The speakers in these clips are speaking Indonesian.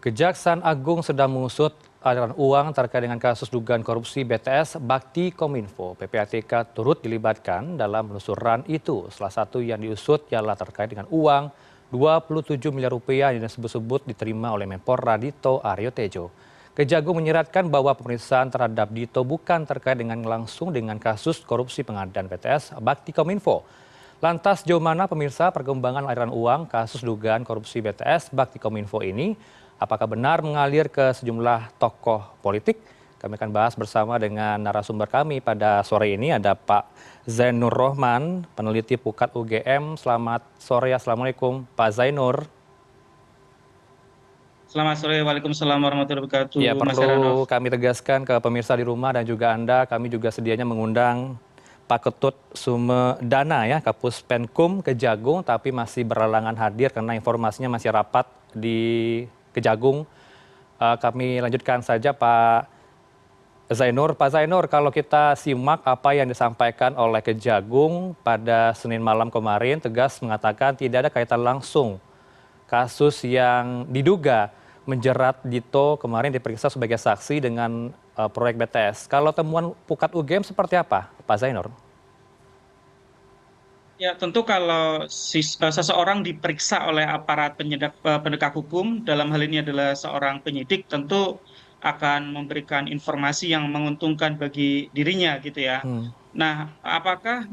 Kejaksaan Agung sedang mengusut aliran uang terkait dengan kasus dugaan korupsi BTS Bakti Kominfo. PPATK turut dilibatkan dalam penelusuran itu. Salah satu yang diusut ialah terkait dengan uang 27 miliar rupiah yang disebut-sebut diterima oleh Menpora Dito Aryo Tejo. Kejagung menyeratkan bahwa pemeriksaan terhadap Dito bukan terkait dengan langsung dengan kasus korupsi pengadaan BTS Bakti Kominfo. Lantas jauh mana pemirsa perkembangan aliran uang kasus dugaan korupsi BTS Bakti Kominfo ini? Apakah benar mengalir ke sejumlah tokoh politik? Kami akan bahas bersama dengan narasumber kami pada sore ini. Ada Pak Zainur Rohman, peneliti Pukat UGM. Selamat sore, Assalamualaikum Pak Zainur. Selamat sore, Waalaikumsalam warahmatullahi wabarakatuh, Ya, Mas Heranov. perlu kami tegaskan ke pemirsa di rumah dan juga Anda, kami juga sedianya mengundang Pak Ketut Sumedana ya, Kapus Penkum Kejagung, tapi masih berhalangan hadir karena informasinya masih rapat di Kejagung. Kami lanjutkan saja Pak Zainur. Pak Zainur, kalau kita simak apa yang disampaikan oleh Kejagung pada Senin malam kemarin, tegas mengatakan tidak ada kaitan langsung kasus yang diduga menjerat Dito kemarin diperiksa sebagai saksi dengan proyek BTS. Kalau temuan Pukat UGM seperti apa, Pak Zainur? Ya, tentu kalau seseorang diperiksa oleh aparat penegak hukum, dalam hal ini adalah seorang penyidik, tentu akan memberikan informasi yang menguntungkan bagi dirinya gitu ya. Hmm. Nah, apakah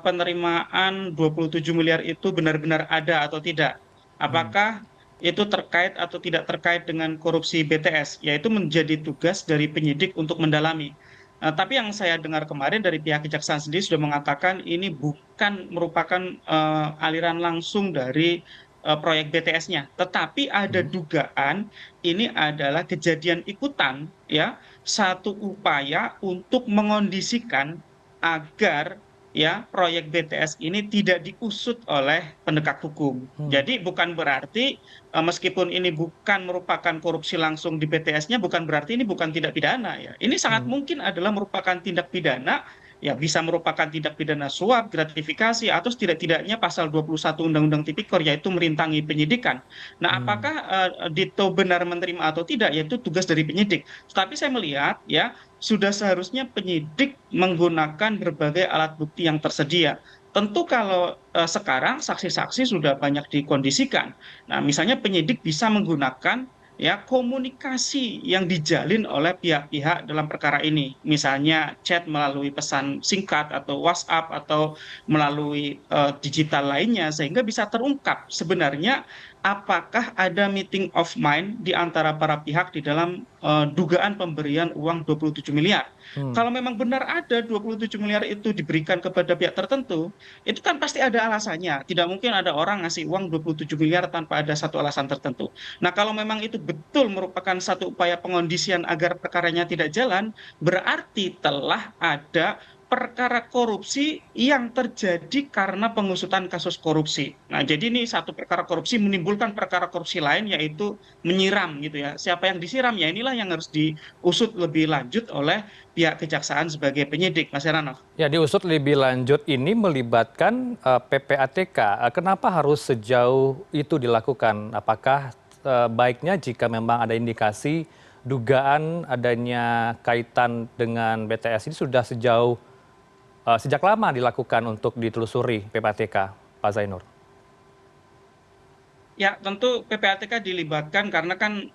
penerimaan 27 miliar itu benar-benar ada atau tidak? Hmm. Apakah itu terkait atau tidak terkait dengan korupsi BTS? Yaitu menjadi tugas dari penyidik untuk mendalami. Tapi yang saya dengar kemarin dari pihak kejaksaan sendiri sudah mengatakan ini bukan merupakan aliran langsung dari proyek BTS-nya, tetapi ada Hmm. dugaan ini adalah kejadian ikutan, ya, satu upaya untuk mengondisikan agar ya proyek BTS ini tidak diusut oleh penegak hukum. Hmm. Jadi bukan berarti meskipun ini bukan merupakan korupsi langsung di BTS-nya, bukan berarti ini bukan tindak pidana ya. Ini sangat Hmm. mungkin adalah merupakan tindak pidana, ya bisa merupakan tindak pidana suap, gratifikasi, atau setidak-tidaknya pasal 21 Undang-Undang Tipikor yaitu merintangi penyidikan. Nah, Hmm. apakah Dito benar menerima atau tidak, yaitu tugas dari penyidik. Tapi saya melihat ya sudah seharusnya penyidik menggunakan berbagai alat bukti yang tersedia. Tentu kalau sekarang saksi-saksi sudah banyak dikondisikan. Nah, misalnya penyidik bisa menggunakan ya komunikasi yang dijalin oleh pihak-pihak dalam perkara ini. Misalnya chat melalui pesan singkat atau WhatsApp atau melalui digital lainnya sehingga bisa terungkap sebenarnya apakah ada meeting of mind di antara para pihak di dalam dugaan pemberian uang 27 miliar. Hmm. Kalau memang benar ada 27 miliar itu diberikan kepada pihak tertentu, itu kan pasti ada alasannya. Tidak mungkin ada orang ngasih uang 27 miliar tanpa ada satu alasan tertentu. Nah, kalau memang itu betul merupakan satu upaya pengondisian agar perkaranya tidak jalan, berarti telah ada perkara korupsi yang terjadi karena pengusutan kasus korupsi. Nah, jadi ini satu perkara korupsi menimbulkan perkara korupsi lain yaitu menyiram gitu ya. Siapa yang disiram ya inilah yang harus diusut lebih lanjut oleh pihak kejaksaan sebagai penyidik, Mas Heranov. Ya, diusut lebih lanjut ini melibatkan PPATK. Kenapa harus sejauh itu dilakukan? Apakah baiknya jika memang ada indikasi dugaan adanya kaitan dengan BTS ini sudah sejak lama dilakukan untuk ditelusuri PPATK, Pak Zainur? Ya, tentu PPATK dilibatkan karena kan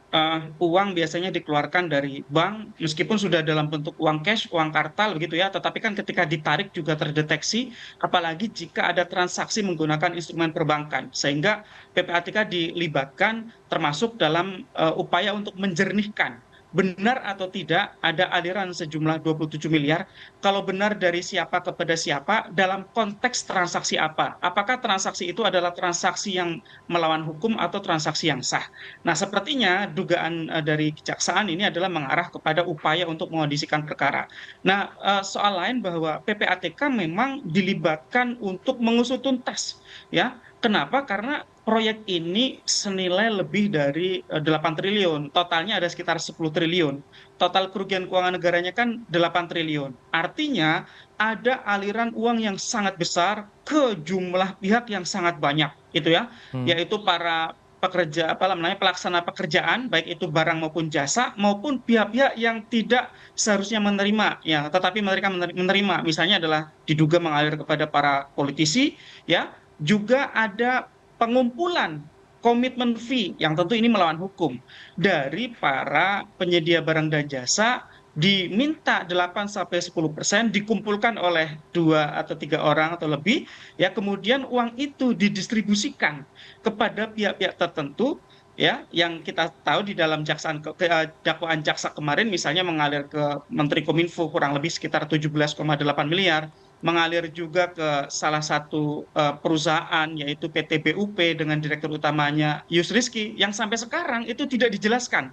uang biasanya dikeluarkan dari bank, meskipun sudah dalam bentuk uang cash, uang kartal begitu ya, tetapi kan ketika ditarik juga terdeteksi, apalagi jika ada transaksi menggunakan instrumen perbankan, sehingga PPATK dilibatkan termasuk dalam upaya untuk menjernihkan benar atau tidak ada aliran sejumlah 27 miliar, kalau benar dari siapa kepada siapa, dalam konteks transaksi apa? Apakah transaksi itu adalah transaksi yang melawan hukum atau transaksi yang sah? Nah, sepertinya dugaan dari kejaksaan ini adalah mengarah kepada upaya untuk mengondisikan perkara. Nah, soal lain bahwa PPATK memang dilibatkan untuk mengusut tuntas, ya. Kenapa? Karena proyek ini senilai lebih dari 8 triliun. Totalnya ada sekitar 10 triliun. Total kerugian keuangan negaranya kan 8 triliun. Artinya ada aliran uang yang sangat besar ke jumlah pihak yang sangat banyak, gitu ya. Hmm. Yaitu para pekerja apa namanya pelaksana pekerjaan baik itu barang maupun jasa maupun pihak-pihak yang tidak seharusnya menerima ya tetapi mereka menerima misalnya adalah diduga mengalir kepada para politisi ya juga ada pengumpulan komitmen fee yang tentu ini melawan hukum dari para penyedia barang dan jasa diminta 8 sampai 10% dikumpulkan oleh 2 atau 3 orang atau lebih ya kemudian uang itu didistribusikan kepada pihak-pihak tertentu ya yang kita tahu di dalam dakwaan jaksa kemarin misalnya mengalir ke Menteri Kominfo kurang lebih sekitar 17,8 miliar mengalir juga ke salah satu perusahaan yaitu PT BUP dengan direktur utamanya Yus Rizky yang sampai sekarang itu tidak dijelaskan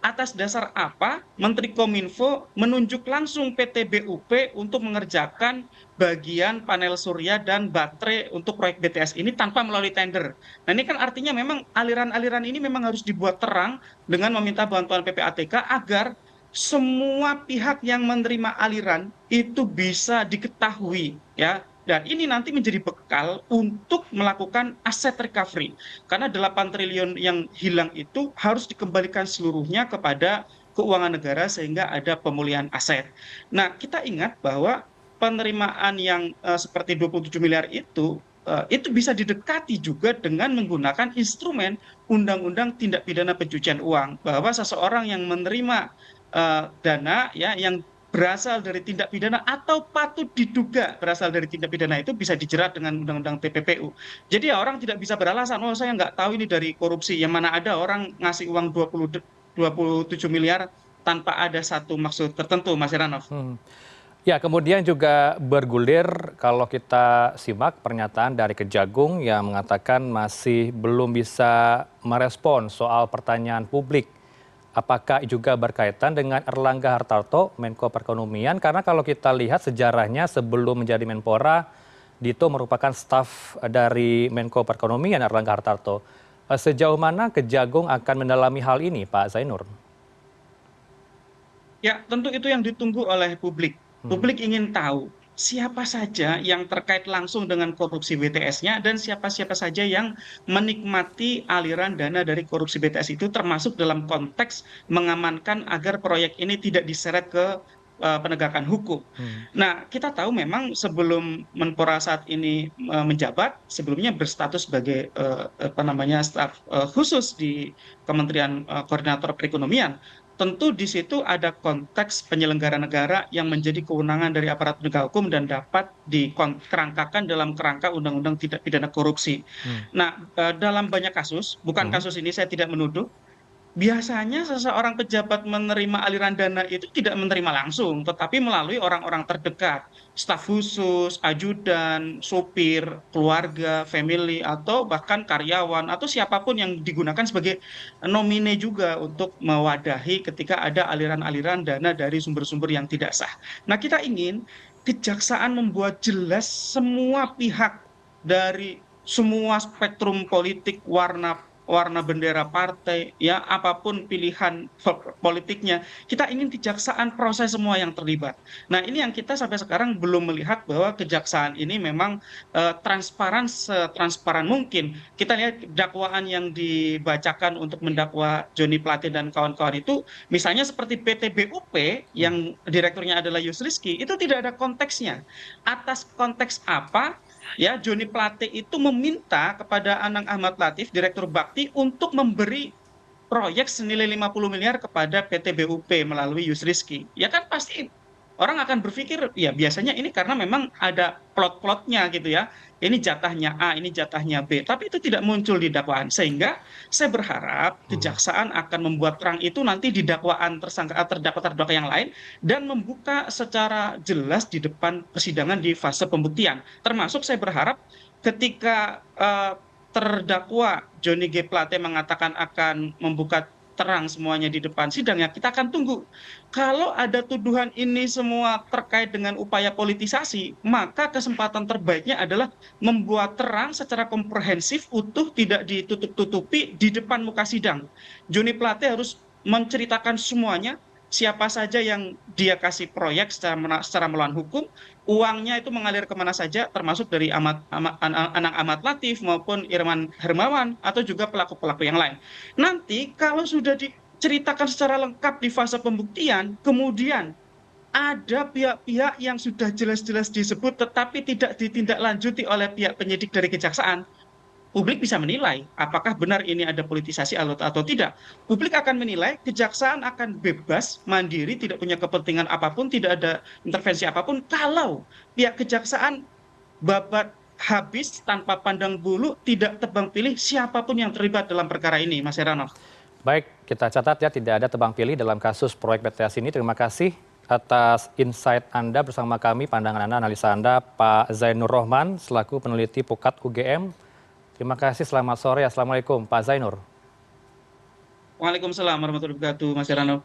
atas dasar apa Menteri Kominfo menunjuk langsung PT BUP untuk mengerjakan bagian panel surya dan baterai untuk proyek BTS ini tanpa melalui tender. Nah ini kan artinya memang aliran-aliran ini memang harus dibuat terang dengan meminta bantuan PPATK agar semua pihak yang menerima aliran itu bisa diketahui ya dan ini nanti menjadi bekal untuk melakukan aset recovery karena 8 triliun yang hilang itu harus dikembalikan seluruhnya kepada keuangan negara sehingga ada pemulihan aset. Nah, kita ingat bahwa penerimaan yang seperti 27 miliar itu bisa didekati juga dengan menggunakan instrumen undang-undang tindak pidana pencucian uang bahwa seseorang yang menerima dana ya yang berasal dari tindak pidana atau patut diduga berasal dari tindak pidana itu bisa dijerat dengan undang-undang TPPU. Jadi ya orang tidak bisa beralasan, oh saya nggak tahu ini dari korupsi. Yang mana ada orang ngasih uang 27 miliar tanpa ada satu maksud tertentu, Mas Heranov. Ya, kemudian juga bergulir kalau kita simak pernyataan dari Kejagung yang mengatakan masih belum bisa merespon soal pertanyaan publik. Apakah juga berkaitan dengan Erlangga Hartarto, Menko Perekonomian? Karena kalau kita lihat sejarahnya sebelum menjadi Menpora, Dito merupakan staf dari Menko Perekonomian Erlangga Hartarto. Sejauh mana Kejagung akan mendalami hal ini, Pak Zainur? Ya, tentu itu yang ditunggu oleh publik. Publik ingin tahu siapa saja yang terkait langsung dengan korupsi BTS-nya dan siapa-siapa saja yang menikmati aliran dana dari korupsi BTS itu termasuk dalam konteks mengamankan agar proyek ini tidak diseret ke penegakan hukum. Nah, kita tahu memang sebelum Menpora saat ini menjabat, sebelumnya berstatus sebagai staf khusus di Kementerian Koordinator Perekonomian. Tentu di situ ada konteks penyelenggara negara yang menjadi kewenangan dari aparat penegak hukum dan dapat dikerangkakan dalam kerangka undang-undang tindak pidana korupsi. Nah, dalam banyak kasus, bukan kasus ini saya tidak menuduh, biasanya seseorang pejabat menerima aliran dana itu tidak menerima langsung, tetapi melalui orang-orang terdekat, staf khusus, ajudan, sopir, keluarga, family, atau bahkan karyawan, atau siapapun yang digunakan sebagai nomine juga untuk mewadahi ketika ada aliran-aliran dana dari sumber-sumber yang tidak sah. Nah, kita ingin kejaksaan membuat jelas semua pihak dari semua spektrum politik, warna bendera partai ya apapun pilihan politiknya kita ingin kejaksaan proses semua yang terlibat. Nah ini yang kita sampai sekarang belum melihat bahwa kejaksaan ini memang setransparan mungkin. Kita lihat dakwaan yang dibacakan untuk mendakwa Joni Plate dan kawan-kawan itu misalnya seperti PT BUP yang direkturnya adalah Yus Rizky itu tidak ada konteksnya. Atas konteks apa ya Joni Plate itu meminta kepada Anang Ahmad Latif Direktur Bakti untuk memberi proyek senilai 50 miliar kepada PT BUP melalui Yus Rizky. Ya kan pasti orang akan berpikir ya biasanya ini karena memang ada plot-plotnya gitu ya. Ini jatahnya A, ini jatahnya B. Tapi itu tidak muncul di dakwaan. Sehingga saya berharap kejaksaan akan membuat terang itu nanti di dakwaan terdakwa-terdakwa yang lain dan membuka secara jelas di depan persidangan di fase pembuktian. Termasuk saya berharap ketika terdakwa Johnny G. Plate mengatakan akan membuka terang semuanya di depan sidang ya kita akan tunggu. Kalau ada tuduhan ini semua terkait dengan upaya politisasi, maka kesempatan terbaiknya adalah membuat terang secara komprehensif, utuh, tidak ditutup-tutupi di depan muka sidang. Joni Plate harus menceritakan semuanya, siapa saja yang dia kasih proyek secara melawan hukum, uangnya itu mengalir kemana saja, termasuk dari anak Ahmad Latif maupun Irman Hermawan atau juga pelaku-pelaku yang lain. Nanti kalau sudah diceritakan secara lengkap di fase pembuktian, kemudian ada pihak-pihak yang sudah jelas-jelas disebut tetapi tidak ditindaklanjuti oleh pihak penyidik dari kejaksaan, publik bisa menilai apakah benar ini ada politisasi atau tidak. Publik akan menilai kejaksaan akan bebas, mandiri, tidak punya kepentingan apapun, tidak ada intervensi apapun kalau pihak kejaksaan babat habis tanpa pandang bulu, tidak tebang pilih siapapun yang terlibat dalam perkara ini, Mas Heranov. Baik, kita catat ya tidak ada tebang pilih dalam kasus proyek BTS ini. Terima kasih atas insight Anda bersama kami, pandangan Anda, analisa Anda, Pak Zainur Rohman, selaku peneliti Pukat UGM. Terima kasih, selamat sore. Assalamualaikum, Pak Zainur. Waalaikumsalam warahmatullahi wabarakatuh, Mas Heranov.